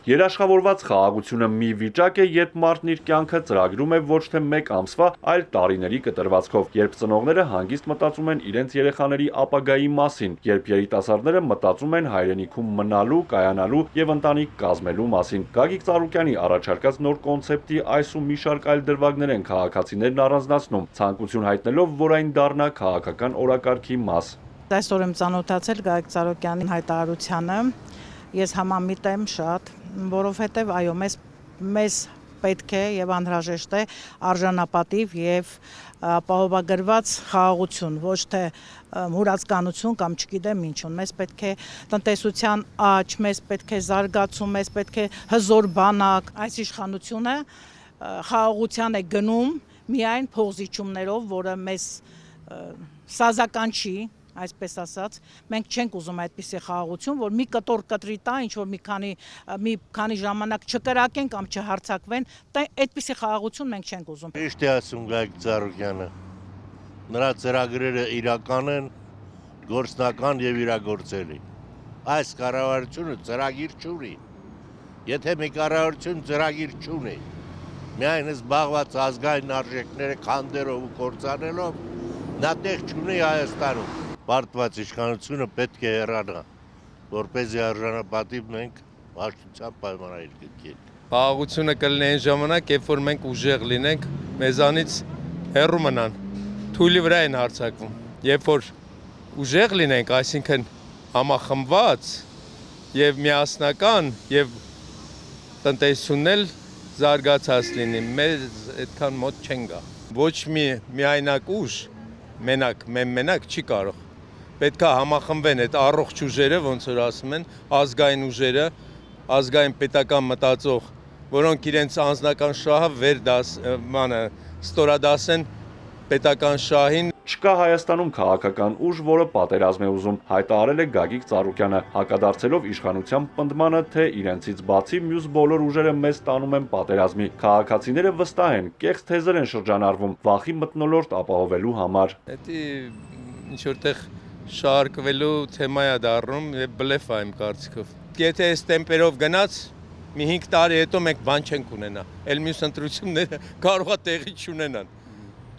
Երաշխավորված խաղաղությունը մի վիճակ է, երբ մարդն իր կյանքը ծրագրում է ոչ թե մեկ ամսվա, այլ տարիների կտրվածքով, երբ ծնողները հանգիստ մտածում են իրենց երեխաների ապագայի մասին, երբ երիտասարդները մտածում են հայրենիքում մնալու, կայանալու եւ ընտանիք կազմելու մասին։ Գագիկ Ծառուկյանի առաջարկած նոր կոնցեպտի այս ու մի շարք այլ դրվագներ են քաղաքացիներն առանձնացնում, ցանկություն հայտնելով, որ այն դառնա քաղաքական օրակարգի մաս։ Այսօր եմ ծանոթացել Գագիկ Ծառուկյանի հայտարարությանը, ես համամիտ եմ շատ, որովհետև այո, մեզ պետք է եւ անհրաժեշտ է արժանապատիվ եւ ապահովագրված խաղաղություն, ոչ թե մուրացկանություն կամ չգիտեմ ինչուն։ Մեզ պետք է տնտեսության աճ, մեզ պետք է զարգացում, մեզ պետք է հզոր բանակ։ Այս իշխանությունը խաղաղության է գնում միայն փողզիչումներով, որը մեզ սազական չի, այսպես ասած, մենք չենք ուզում այդպիսի խաղաղություն, որ մի կտոր կտրի տա, ինչ որ մի քանի ժամանակ չկրակեն կամ չհարցակվեն, այդպիսի խաղաղություն մենք չենք ուզում։ Ճիշտ է ասում Գագիկ Ծառուկյանը։ Նրա ծրագրերը իրական են, գործնական եւ իրագործելի։ Այս կառավարությունը ծրագիր չունի։ Եթե մի կառավարություն ծրագիր չունի, միայն զբաղված ազգային արժեքները քանդելով ու կործանելով, նա տեղ չունի Հայաստանում։ Պարտված իշխանությունը պետք է հեռանա, որպեսզի արժանապատիվ մենք հաշտության պայմաններ կգնենք։ Խաղաղությունը կլինի այն ժամանակ, երբ որ մենք ուժեղ լինենք, մեզանից հեռու մնան, թույլի վրա են հարձակվում։ Երբ որ ուժեղ լինենք, այսինքն համախմբված եւ միասնական եւ տնտեսությունն էլ զարգացած լինի, մեզ այդքան մոտ չեն գա։ Ոչ մի միայնակ ուժ մենակ չի կարող։ Պետք է համախմբեն այդ առողջ ուժերը, ոնց որ ասում են, ազգային ուժերը, ազգային պետական մտածող, որոնք իրենց անձնական շահը ստորադասեն պետական շահին։ Չկա Հայաստանում քաղաքական ուժ, որը պատերազմ է ուզում, հայտարարել է Գագիկ Ծառուկյանը, հակադարձելով իշխանության պնդմանը, թե իրենցից բացի մյուս բոլոր ուժերը մեզ տանում են պատերազմի։ Քաղաքացիները վստահ են, կեղծ թեզեր են շրջանառվում վախի մթնոլորտ ապահովելու համար։ Դա ինչ որտեղ շարքվելու թեմա է դառնում եւ բլեֆ է իմ կարծիքով։ Եթե այս տեմպերով գնաց, մի 5 տարի հետո մենք բան չենք ունենա։ Էլ մյուս ընտրությունները կարող է տեղի չունենան։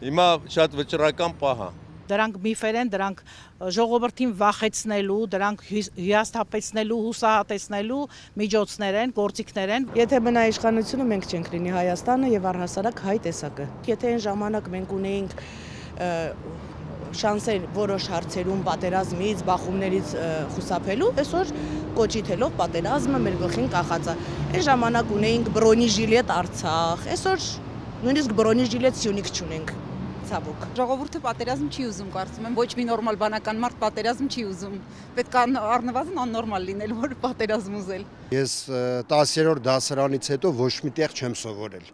Հիմա շատ վճռական պահ է։ Դրանք միֆեր են, դրանք ժողովրդին վախեցնելու, դրանք հիասթափեցնելու, հուսահատեցնելու միջոցներ են, գործիքներ են։ Եթե մնա իշխանությունը, մենք չենք լինի Հայաստանը եւ առհասարակ հայ տեսակը։ Եթե այն ժամանակ մենք ունեինք շանսեր որոշ հարցերում պատերազմից, բախումներից խուսափելու, այսօր կոչի թելով պատերազմը մեր գլխին կախած է։ Այն ժամանակ ունեինք բրոնիժիլետ Արցախ, այսօր նույնիսկ բրոնիժիլետ Սյունիք չունենք։ Ցավոք։ Ժողովուրդը պատերազմ չի ուզում, կարծում եմ, ոչ մի նորմալ բանական մարդ պատերազմ չի ուզում։ Պետք է առնվազն աննորմալ լինել, որ պատերազմ ուզել։ Ես 10-րդ դասարանից հետո ոչ մի տեղ չեմ սովորել։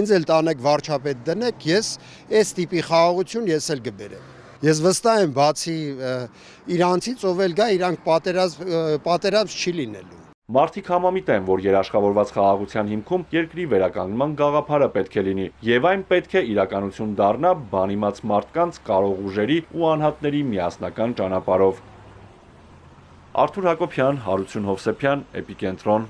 Ինձ էլ տանեք վարչապետ դնեք, ես այս տիպի խաղաղություն ես էլ կբերեմ։ Ես վստահ եմ, բացի իրանցից ով էլ գա, իրանք պատերազմ չի լինելու։ Մարդիկ համամիտ են, որ երաշխավորված խաղաղության հիմքում երկրի վերականգնման գաղափարը պետք է լինի, եւ այն պետք է իրականություն դառնա բանիմաց մարդկանց, կարող ուժերի ու անհատների միասնական ճանապարհով։ Արթուր Հակոբյան, Հարություն Հովսեփյան, Էպիկենտրոն։